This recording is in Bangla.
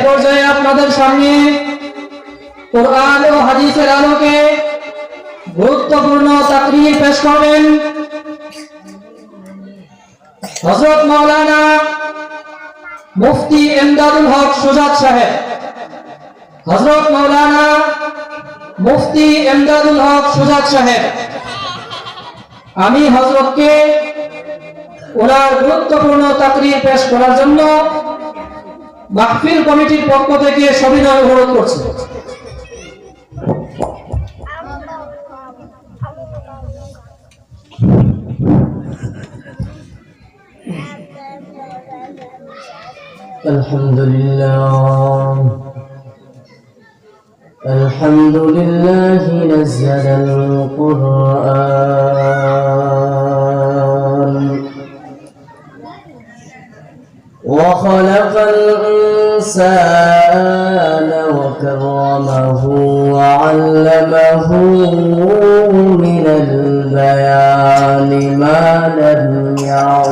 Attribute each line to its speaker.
Speaker 1: পর্যায়ে আপনাদের সামনে কোরআন ও হাদিসের আলোকে গুরুত্বপূর্ণ তাকরীর পেশ করবেন হযরত মাওলানা মুফতি ইমদাদুল হক সুজাত সাহেব। হযরত মাওলানা মুফতি ইমদাদুল হক সুজাত সাহেব, আমি হযরতকে ওনার গুরুত্বপূর্ণ তাকরীর পেশ করার জন্য মাহফিল কমিটির পক্ষ থেকে সবিনয় অনুরোধ করছি।
Speaker 2: الحمد لله نزل القرآن وخلق الإنسان وكرمه وعلمه من البيان ما لم يعلم